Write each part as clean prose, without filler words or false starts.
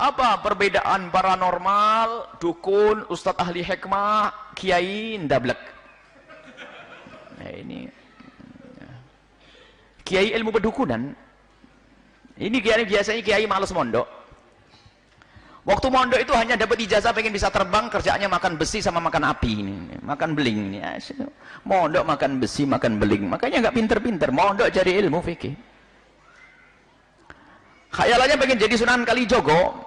Apa perbedaan paranormal, dukun, ustadz ahli hikmah, kiai, ndablek? Nah, ini kiai ilmu pedukunan. Ini kiai biasanya kiai males mondok. Waktu mondok itu hanya dapat ijazah pengen bisa terbang, kerjaannya makan besi sama makan api ini, makan beling ini. Mondok makan besi, makan beling. Makanya nggak pinter-pinter. Mondok cari ilmu fikih. Khayalannya pengen jadi Sunan Kalijogo.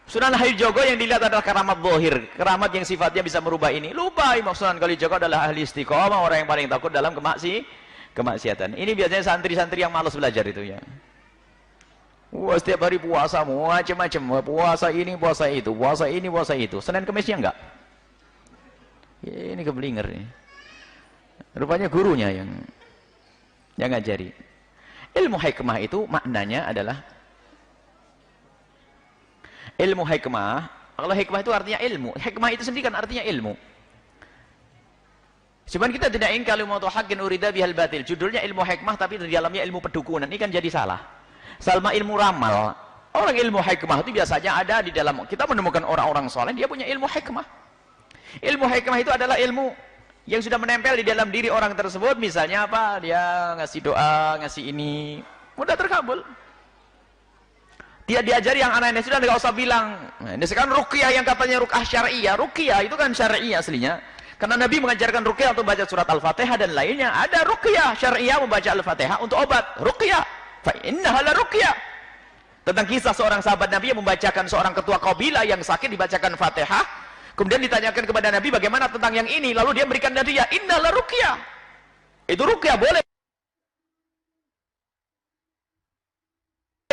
Sunan Kalijogo yang dilihat adalah keramat zahir, keramat yang sifatnya bisa merubah ini. Lupa Sunan Kalijogo adalah ahli istiqomah, orang yang paling takut dalam kemaksiatan. Ini biasanya santri-santri yang malas belajar itu ya. Wah, setiap hari puasa macam-macam, puasa ini, puasa itu, puasa ini, puasa itu. Senin Kemisnya enggak. Ini keblinger nih. Rupanya gurunya yang ngajari. Ilmu hikmah itu maknanya adalah ilmu hikmah. Kalau hikmah itu artinya ilmu. Hikmah itu sendiri kan artinya ilmu. Cuman kita tidak ingin kalimatu haqqin urida bihal batil. Judulnya ilmu hikmah tapi di dalamnya ilmu pedukunan. Ini kan jadi salah. Salma ilmu ramal. Orang ilmu hikmah itu biasanya ada di dalam. Kita menemukan orang-orang soleh dia punya ilmu hikmah. Ilmu hikmah itu adalah ilmu yang sudah menempel di dalam diri orang tersebut. Misalnya apa? Dia ngasih doa, ngasih ini, mudah terkabul. Dia diajari yang aneh-aneh sudah nggak usah bilang. Nah, ini sekarang ruqyah yang katanya ruqyah syariah. Ruqyah itu kan syariah aslinya. Karena Nabi mengajarkan ruqyah untuk baca surat Al-Fatihah dan lainnya. Ada ruqyah syariah membaca Al-Fatihah untuk obat. Ruqyah. Fa innaha la ruqyah. Tentang kisah seorang sahabat Nabi yang membacakan seorang ketua kabilah yang sakit dibacakan Fatihah. Kemudian ditanyakan kepada Nabi bagaimana tentang yang ini. Lalu dia berikan hadiah. Inna la ruqyah. Itu ruqyah boleh.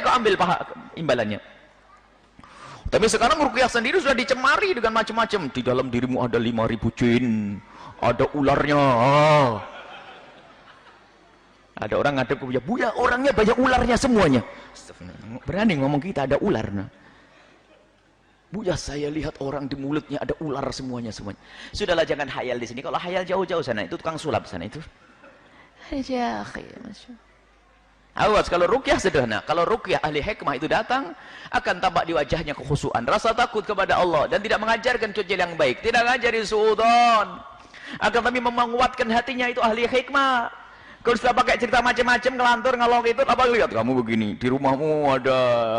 Kau ambil imbalannya. Tapi sekarang ruqyah sendiri sudah dicemari dengan macam-macam. Di dalam dirimu ada 5.000 jin, ada ularnya. Ada orang ngadep ke Buya, Buya orangnya banyak ularnya semuanya. Berani ngomong kita ada ular. Nah. Buya saya lihat orang di mulutnya ada ular semuanya. Sudahlah jangan hayal di sini. Kalau hayal jauh-jauh sana itu tukang sulap sana itu. Ya, awas kalau ruqyah sederhana. Kalau ruqyah ahli hikmah itu datang akan tampak di wajahnya kekhusyuan, rasa takut kepada Allah dan tidak mengajarkan cuci yang baik, tidak mengajarin suudzon. Akan tapi menguatkan hatinya itu ahli hikmah. Kalau sudah pakai cerita macam-macam ngelantur ngalor itu apa lihat kamu begini di rumahmu ada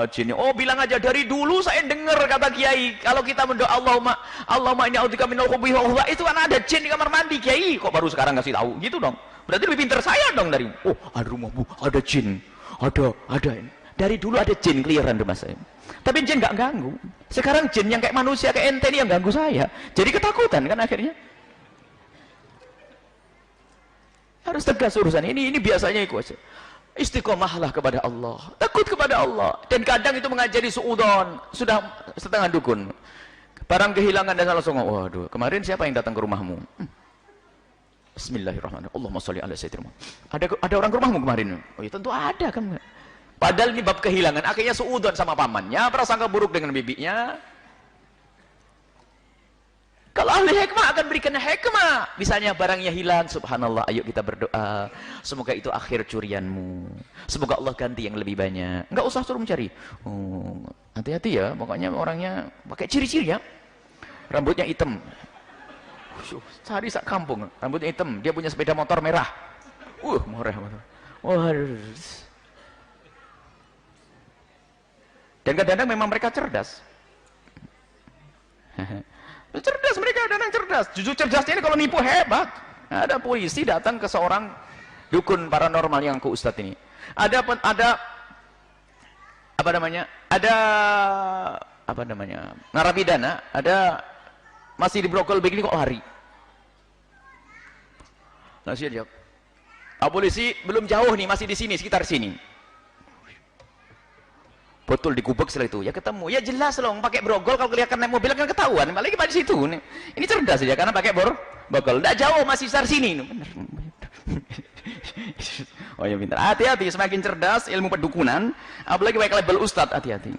jin. Oh bilang aja dari dulu saya dengar kata kiai kalau kita mendoa Allahumma inni a'udzubika minal khubuthi wal khaba'ith itu kan ada jin di kamar mandi kiai kok baru sekarang ngasih tahu gitu dong. Berarti lebih pintar saya dong dari ada rumahmu ada jin ada dari dulu ada jin keliaran rumah saya tapi jin nggak ganggu. Sekarang jin yang kayak manusia kayak ente ini yang ganggu saya jadi ketakutan kan akhirnya. Harus tegas urusan ini biasanya ikut istiqomahlah kepada Allah, takut kepada Allah. Dan kadang itu mengajari suudzon, sudah setengah dukun barang kehilangan dan langsung waduh kemarin siapa yang datang ke rumahmu? Bismillahirrahmanirrahim. Allahumma sholli ala sayyidina Muhammad. Ada orang ke rumahmu kemarin? Oh ya tentu ada kan. Padahal ini bab kehilangan akhirnya suudzon sama pamannya, prasangka buruk dengan bibinya. Kalau ahli hikmah akan berikan hikmah. Misalnya barangnya hilang, subhanallah, ayo kita berdoa. Semoga itu akhir curianmu. Semoga Allah ganti yang lebih banyak. Enggak usah suruh mencari. Oh, hati-hati ya, pokoknya orangnya pakai ciri-ciri ya. Rambutnya hitam. Cari sak kampung, rambutnya hitam. Dia punya sepeda motor merah. Merah. Dan kadang-kadang memang mereka cerdas. Cerdas mereka, kadang cerdas. Jujur cerdasnya ini kalau nipu hebat. Ada polisi datang ke seorang dukun paranormal yang ke ustadz ini. Ada narapidana, ada masih di brokol begini kok lari. Langsung dia jawab. Polisi belum jauh nih, masih di sini, sekitar sini. Betul digubek setelah itu ya ketemu ya jelas loh pakai brogol kalau kelihatan naik mobil kan ketahuan apalagi pada situ ini cerdas saja karena pakai brogol tidak jauh masih sekitar sini bener. Oh ya pintar hati-hati semakin cerdas ilmu pedukunan apalagi pakai label ustadz hati-hati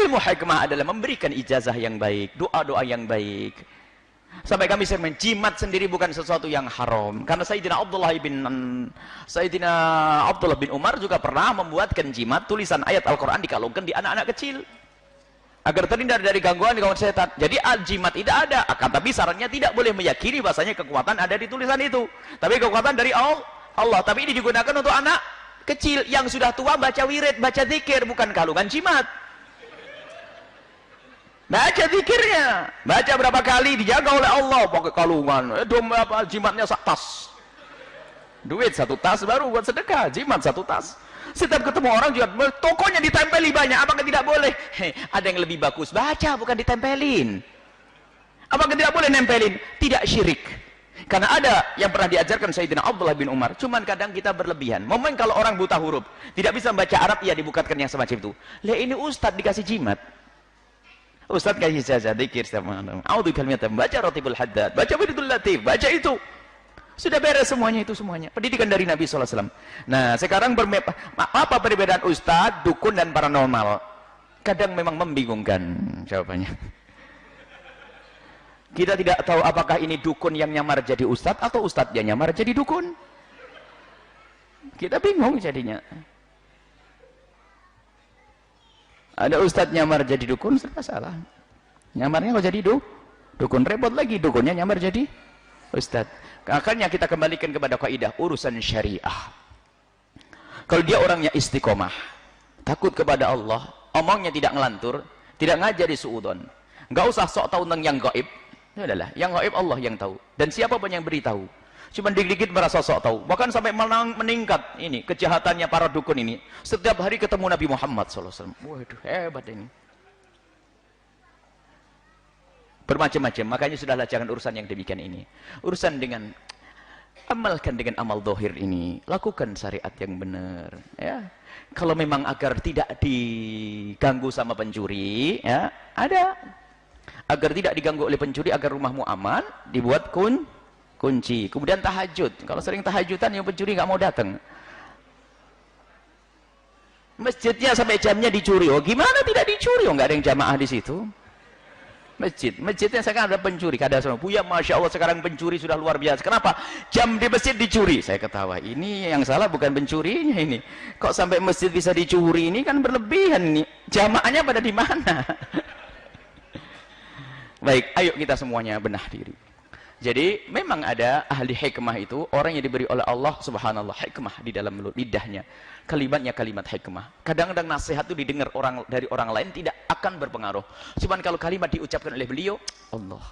ilmu hikmah adalah memberikan ijazah yang baik doa-doa yang baik Sampai kami sering menjimat sendiri bukan sesuatu yang haram. Karena Sayyidina Abdullah bin Umar juga pernah membuatkan jimat tulisan ayat Al-Quran dikalungkan di anak-anak kecil. Agar terhindar dari gangguan setan. Jadi jimat tidak ada. Akan tapi sarannya tidak boleh meyakini bahasanya kekuatan ada di tulisan itu. Tapi kekuatan dari Allah. Tapi ini digunakan untuk anak kecil yang sudah tua baca wirid, baca zikir, bukan kalungan jimat. Baca zikirnya, baca berapa kali dijaga oleh Allah pakai kalungan, jimatnya sak tas, duit 1 tas baru buat sedekah, jimat 1 tas. Setiap ketemu orang juga tokonya ditempeli banyak, apakah tidak boleh? Ada yang lebih bagus, baca bukan ditempelin. Apakah tidak boleh nempelin? Tidak syirik. Karena ada yang pernah diajarkan Sayyidina Abdullah bin Umar, cuman kadang kita berlebihan. Momen kalau orang buta huruf, tidak bisa membaca Arab, ya dibukakan yang semacam itu. Lah ini ustadz dikasih jimat. Ustaz kasih saja zikir sama a'udzu bikalimillahi baca Ratibul Haddad, baca Wiridul Latif, baca itu. Sudah beres semuanya itu semuanya. Pendidikan dari Nabi sallallahu alaihi wasallam. Nah, sekarang apa perbedaan ustaz, dukun dan paranormal? Kadang memang membingungkan jawabannya. Kita tidak tahu apakah ini dukun yang nyamar jadi ustaz atau ustaz yang nyamar jadi dukun. Kita bingung jadinya. Ada ustadz nyamar jadi dukun, serba salah. Nyamarnya kok jadi dukun, repot lagi. Dukunnya nyamar jadi ustadz. Akhirnya kita kembalikan kepada kaidah urusan syariah. Kalau dia orangnya istiqomah, takut kepada Allah, omongnya tidak ngelantur, tidak ngajari suudon, nggak usah sok tahu tentang yang gaib. Itu adalah yang gaib Allah yang tahu. Dan siapapun yang beritahu, cuma dikit-dikit merasa sok tahu, bahkan sampai meningkat ini kejahatannya para dukun ini. Setiap hari ketemu Nabi Muhammad SAW. Waduh, hebat ini. Bermacam-macam. Makanya sudahlah jangan urusan yang demikian ini. Urusan dengan amalkan dengan amal dohir ini, lakukan syariat yang benar. Ya, kalau memang agar tidak diganggu sama pencuri, ya ada. Agar tidak diganggu oleh pencuri, agar rumahmu aman, dibuat kunci. Kemudian tahajud. Kalau sering tahajudan yang pencuri nggak mau datang. Masjidnya sampai jamnya dicuri. Oh gimana tidak dicuri? Oh nggak ada yang jamaah di situ. Masjidnya sekarang ada pencuri. Kada semua. Buya, masya Allah sekarang pencuri sudah luar biasa. Kenapa? Jam di masjid dicuri. Saya ketawa. Ini yang salah bukan pencurinya ini. Kok sampai masjid bisa dicuri? Ini kan berlebihan nih. Jamaahnya pada di mana? Baik, ayo kita semuanya benah diri. Jadi memang ada ahli hikmah itu orang yang diberi oleh Allah subhanallah hikmah di dalam lidahnya. Kalimatnya kalimat hikmah. Kadang-kadang nasihat itu didengar dari orang lain tidak akan berpengaruh. Cuman kalau kalimat diucapkan oleh beliau, Allah.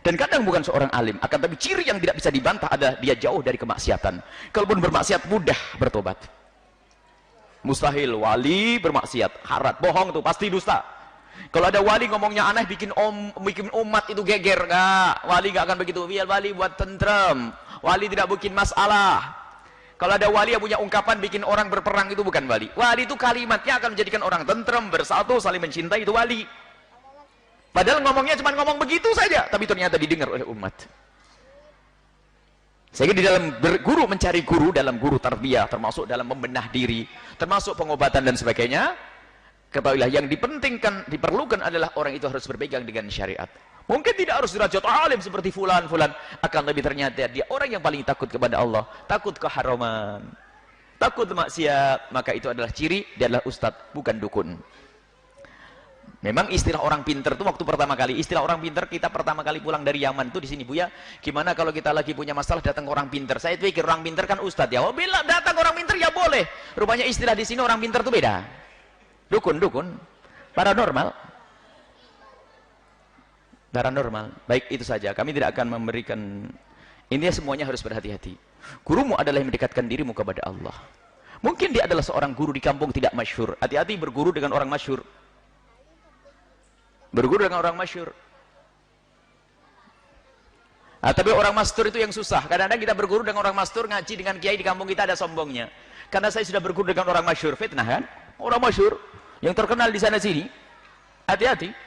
Dan kadang bukan seorang alim, akan tapi ciri yang tidak bisa dibantah adalah dia jauh dari kemaksiatan. Kalaupun bermaksiat mudah bertobat. Mustahil wali bermaksiat, harat, bohong itu pasti dusta. Kalau ada wali ngomongnya aneh bikin umat itu geger, enggak. Wali enggak akan begitu. Biar wali buat tentrem. Wali tidak bikin masalah. Kalau ada wali yang punya ungkapan bikin orang berperang itu bukan wali. Wali itu kalimatnya akan menjadikan orang tentrem, bersatu, saling mencintai, itu wali. Padahal ngomongnya cuma ngomong begitu saja, tapi ternyata didengar oleh umat. Sehingga di dalam guru mencari guru, dalam guru tarbiyah, termasuk dalam membenah diri, termasuk pengobatan dan sebagainya, ketahuilah yang diperlukan adalah orang itu harus berpegang dengan syariat. Mungkin tidak harus derajat alim seperti fulan, akan lebih ternyata dia orang yang paling takut kepada Allah, takut keharaman, takut maksiat, maka itu adalah ciri dia adalah ustadz, bukan dukun. Memang istilah orang pinter itu waktu pertama kali, istilah orang pinter kita pertama kali pulang dari Yaman itu di sini Buya, gimana kalau kita lagi punya masalah datang orang pinter? Saya pikir orang pinter kan ustadz ya. Oh bila datang orang pinter ya boleh. Rupanya istilah di sini orang pinter itu beda. Dukun, paranormal. Baik itu saja. Kami tidak akan memberikan. Intinya semuanya harus berhati-hati. Gurumu adalah yang mendekatkan dirimu kepada Allah. Mungkin dia adalah seorang guru di kampung tidak masyhur. Hati-hati berguru dengan orang masyhur. Tapi orang mastur itu yang susah. Kadang-kadang kita berguru dengan orang mastur, ngaji dengan kiai di kampung kita ada sombongnya. Karena saya sudah berguru dengan orang masyhur, fitnah kan? Orang masyhur yang terkenal di sana sini. Hati-hati.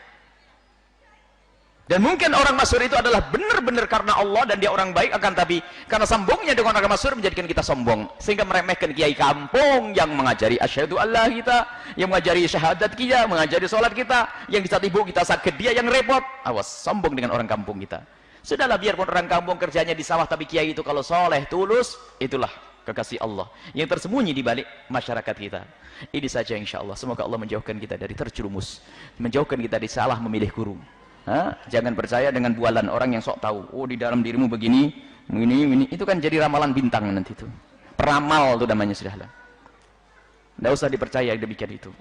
Dan mungkin orang masyhur itu adalah benar-benar karena Allah dan dia orang baik, akan tapi karena sombongnya dengan orang masyhur menjadikan kita sombong, sehingga meremehkan kiai kampung yang mengajari asyhadu Allah kita, yang mengajari syahadat kita, mengajari sholat kita, yang di saat ibu kita sakit dia yang repot. Awas, sombong dengan orang kampung kita. Sudahlah, biarpun orang kampung kerjanya di sawah, tapi kiai itu kalau soleh, tulus, itulah kekasih Allah yang tersembunyi di balik masyarakat kita. Ini saja insya Allah. Semoga Allah menjauhkan kita dari terjerumus, menjauhkan kita dari salah memilih guru. Jangan percaya dengan bualan orang yang sok tahu. Oh, di dalam dirimu begini, ini. Itu kan jadi ramalan bintang nanti itu. Peramal itu namanya, sudahlah. Tidak usah dipercaya demikian itu.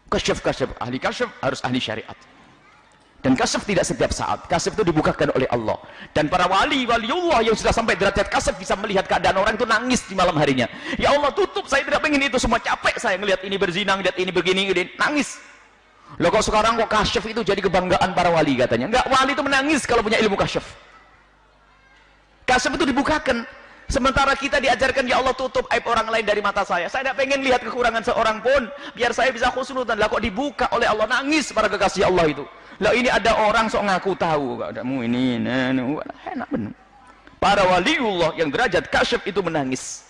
Kasyaf, ahli kasyaf harus ahli syariat. Dan kasyaf tidak setiap saat. Kasyaf itu dibukakan oleh Allah. Dan para waliullah yang sudah sampai derajat kasyaf bisa melihat keadaan orang itu nangis di malam harinya. Ya Allah, tutup, saya tidak pengen itu semua, capek saya ngelihat ini berzina, ngelihat ini begini, nangis. Loh, kok sekarang kok kasyaf itu jadi kebanggaan para wali katanya? Enggak, wali itu menangis kalau punya ilmu kasyaf. Kasyaf itu dibukakan. Sementara kita diajarkan, ya Allah, tutup aib orang lain dari mata saya. Saya tidak pengen lihat kekurangan seorang pun, biar saya bisa khusnudan. Lah kok dibuka oleh Allah, nangis para kekasih Allah itu. Lah ini ada orang sok ngaku tahu, kamu ini, enak benar. Para waliullah yang derajat kasyaf itu menangis.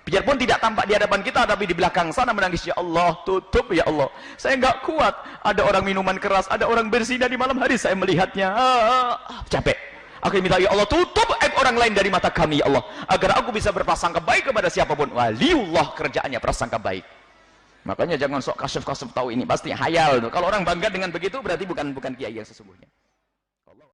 Biarpun tidak tampak di hadapan kita, tapi di belakang sana menangis, ya Allah, tutup ya Allah. Saya nggak kuat. Ada orang minuman keras, ada orang berzina di malam hari, saya melihatnya. Capek. Aku minta, ya Allah, tutup aib orang lain dari mata kami, ya Allah, agar aku bisa berprasangka baik kepada siapapun. Waliullah kerjaannya prasangka baik. Makanya jangan sok kasyaf tahu ini pasti hayal tuh. Kalau orang bangga dengan begitu berarti bukan kiai yang sesungguhnya.